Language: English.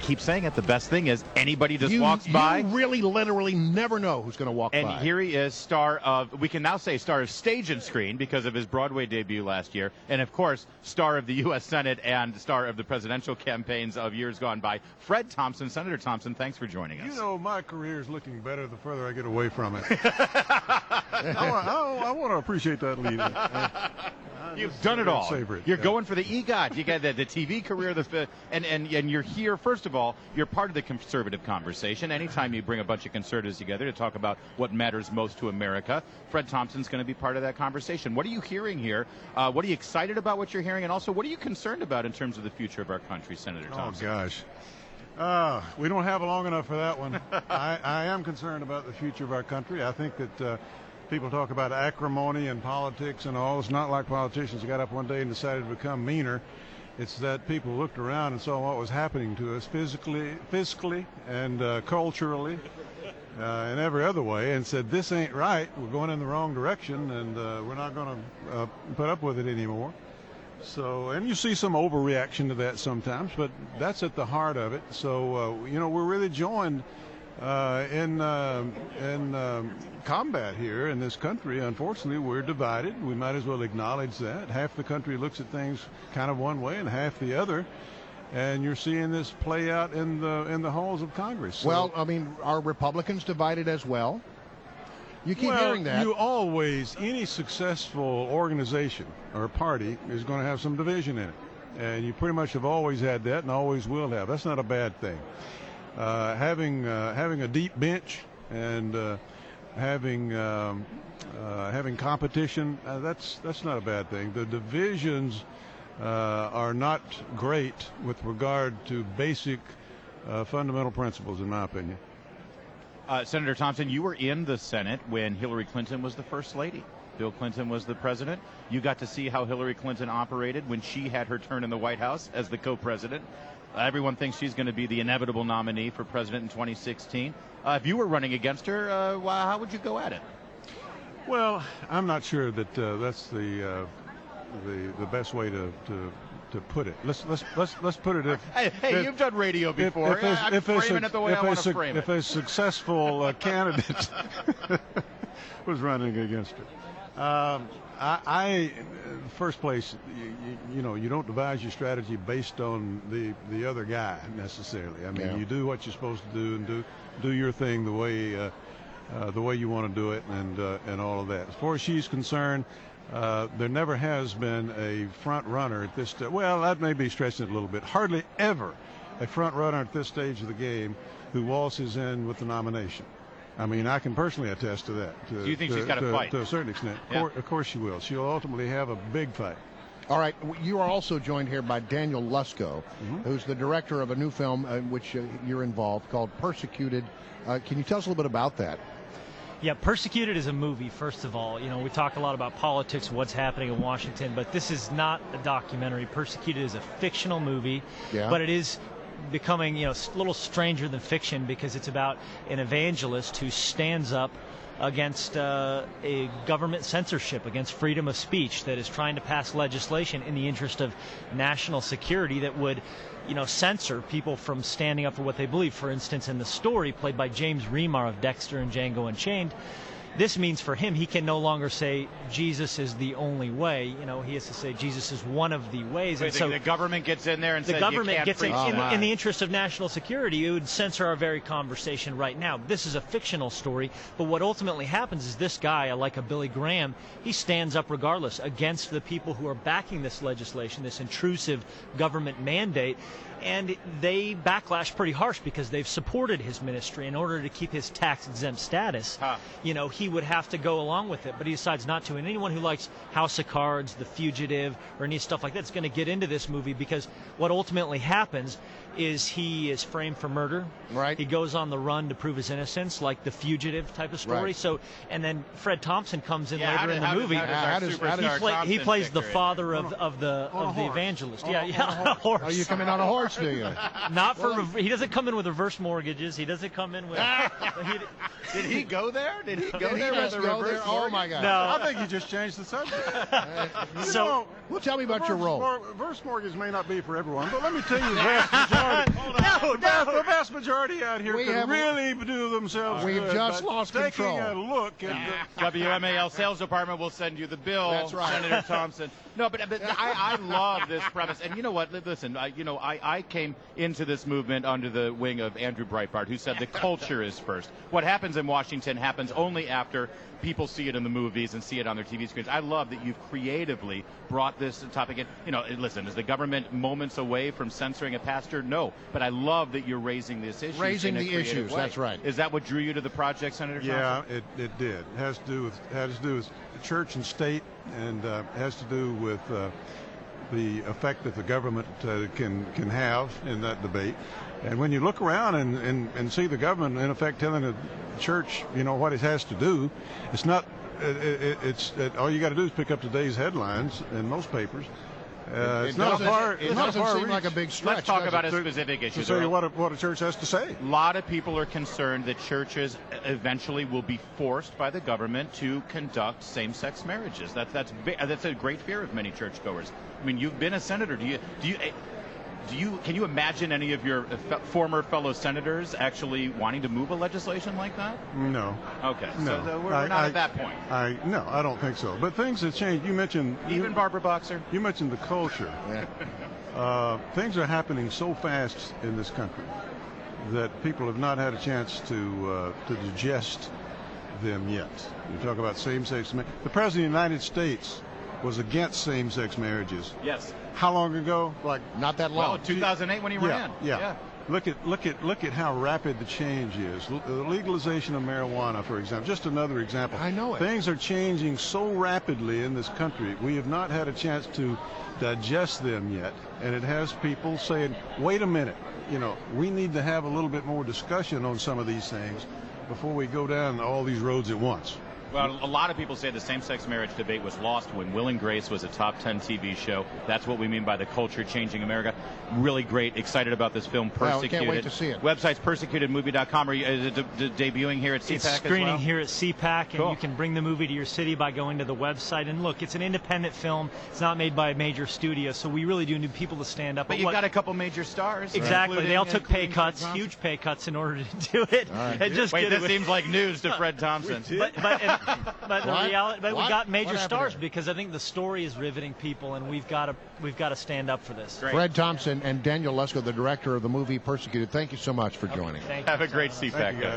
keep saying it. The best thing is anybody just you, walks by. You really literally never know who's going to walk by. And here he is, star of, we can now say star of stage and screen because of his Broadway debut last year. And, of course, star of the U.S. Senate and star of the presidential campaigns of years gone by. Fred Thompson. Senator Thompson, thanks for joining us. You know, my career is looking better the further I get away from it. I want to appreciate that lead. You've done it all. You're yeah. going for the EGOT. You got the TV career, and you're here. First of all, you're part of the conservative conversation. Anytime you bring a bunch of conservatives together to talk about what matters most to America, Fred Thompson's going to be part of that conversation. What are you hearing here? What are you excited about what you're hearing? And also, what are you concerned about in terms of the future of our country, Senator Thompson? Oh, gosh. We don't have long enough for that one. I am concerned about the future of our country. I think that people talk about acrimony and politics and all. It's not like politicians got up one day and decided to become meaner. It's that people looked around and saw what was happening to us physically and culturally and every other way and said, this ain't right. We're going in the wrong direction, and we're not going to put up with it anymore. So, and you see some overreaction to that sometimes, but that's at the heart of it. So, we're really joined in combat here in this country. Unfortunately, we're divided. We might as well acknowledge that. Half the country looks at things kind of one way and half the other. And you're seeing this play out in the halls of Congress. So, well, I mean, are Republicans divided as well? You keep hearing that. Any successful organization or party is going to have some division in it. And you pretty much have always had that and always will have. That's not a bad thing. Having a deep bench and having competition, that's not a bad thing. The divisions are not great with regard to basic fundamental principles, in my opinion. Senator Thompson, you were in the Senate when Hillary Clinton was the First Lady. Bill Clinton was the president. You got to see how Hillary Clinton operated when she had her turn in the White House as the co-president. Everyone thinks she's going to be the inevitable nominee for president in 2016. If you were running against her, how would you go at it? Well, I'm not sure that that's the best way to put it. Let's put it. Hey, you've done radio before. I'm framing it the way I want to frame it. If a successful candidate was running against her, first place, you don't devise your strategy based on the other guy necessarily. I mean, you do what you're supposed to do and do your thing the way you want to do it and all of that. As far as she's concerned, there never has been a front runner at this stage. Well, that may be stretching it a little bit. Hardly ever a front runner at this stage of the game who waltzes in with the nomination. I mean, I can personally attest to that. Do you think she's got a fight? To a certain extent. Yeah. Of course she will. She'll ultimately have a big fight. All right. You are also joined here by Daniel Lusko, who's the director of a new film in which you're involved called Persecuted. Can you tell us a little bit about that? Yeah, Persecuted is a movie, first of all. We talk a lot about politics, what's happening in Washington, but this is not a documentary. Persecuted is a fictional movie, but it is becoming, a little stranger than fiction because it's about an evangelist who stands up against a government censorship, against freedom of speech that is trying to pass legislation in the interest of national security that would censor people from standing up for what they believe. For instance, in the story played by James Remar of Dexter and Django Unchained, this means for him he can no longer say Jesus is the only way. He has to say Jesus is one of the ways. And so the government gets in there and says the government gets in the interest of national security. It would censor our very conversation right now. This is a fictional story, but what ultimately happens is this guy, like a Billy Graham, he stands up regardless against the people who are backing this legislation, this intrusive government mandate. And they backlash pretty harsh because they've supported his ministry in order to keep his tax-exempt status. He would have to go along with it, but he decides not to. And anyone who likes House of Cards, The Fugitive, or any stuff like that is going to get into this movie because what ultimately happens is he is framed for murder. Right. He goes on the run to prove his innocence, like The Fugitive type of story. Right. So, and then Fred Thompson comes in later in the movie. He plays the father of the evangelist. On a horse. Oh, you come in on a horse, do you? Not for he doesn't come in with reverse mortgages. He doesn't come in with. Did he go there? Did he go there with just the go reverse there? Oh my God! No. I think you just changed the subject. Well, tell me about your role. Reverse mortgage may not be for everyone, but let me tell you, the vast majority. vast majority out here could really do themselves We've good just by lost taking control. a look at WMAL sales department will send you the bill. That's right. Senator Thompson. No, but I love this premise. And you know what? Listen, I came into this movement under the wing of Andrew Breitbart, who said the culture is first. What happens in Washington happens only after people see it in the movies and see it on their TV screens. I love that you've creatively brought this topic in. Listen, is the government moments away from censoring a pastor? No. But I love that you're raising this issue. Raising the issues, that's right. Is that what drew you to the project, Senator Thompson? Yeah, it did. It has to do with church and state, and has to do with the effect that the government can have in that debate. And when you look around and see the government in effect telling the church, what it has to do, it's not. All you got to do is pick up today's headlines in most papers. It doesn't seem like a big stretch. Let's talk about a specific issue. To say what a church has to say. A lot of people are concerned that churches eventually will be forced by the government to conduct same-sex marriages. That's a great fear of many churchgoers. I mean, you've been a senator. Can you imagine any of your former fellow senators actually wanting to move a legislation like that? No. Okay. No. So we're not at that point. No, I don't think so. But things have changed. You mentioned even Barbara Boxer. You mentioned the culture. Yeah. Things are happening so fast in this country that people have not had a chance to digest them yet. You talk about same-sex marriage. The President of the United States was against same-sex marriages. Yes. How long ago? Like not that long. Well, 2008 when he ran. Yeah. Look at how rapid the change is. The legalization of marijuana, for example, just another example. I know it. Things are changing so rapidly in this country. We have not had a chance to digest them yet, and it has people saying, "Wait a minute, we need to have a little bit more discussion on some of these things before we go down all these roads at once." Well, a lot of people say the same-sex marriage debate was lost when Will and Grace was a top 10 TV show. That's what we mean by the culture changing America. Really great. Excited about this film, Persecuted. Can't wait to see it. Website's persecutedmovie.com. Is it debuting here at CPAC It's screening as well? here at CPAC, and Cool. you can bring the movie to your city by going to the website. And look, it's an independent film. It's not made by a major studio, so we really do need people to stand up. But you've got a couple major stars. Exactly. They all took pay cuts, huge pay cuts, in order to do it. Right. And just Wait, get this seems like news to Fred Thompson. But the reality, we got major What happened stars here? because I think the story is riveting people, and we've got to stand up for this. Great. Fred Thompson and Daniel Lusko, the director of the movie Persecuted. Thank you so much for joining us. Thank you. Have a great CPAC. Thank you, guys.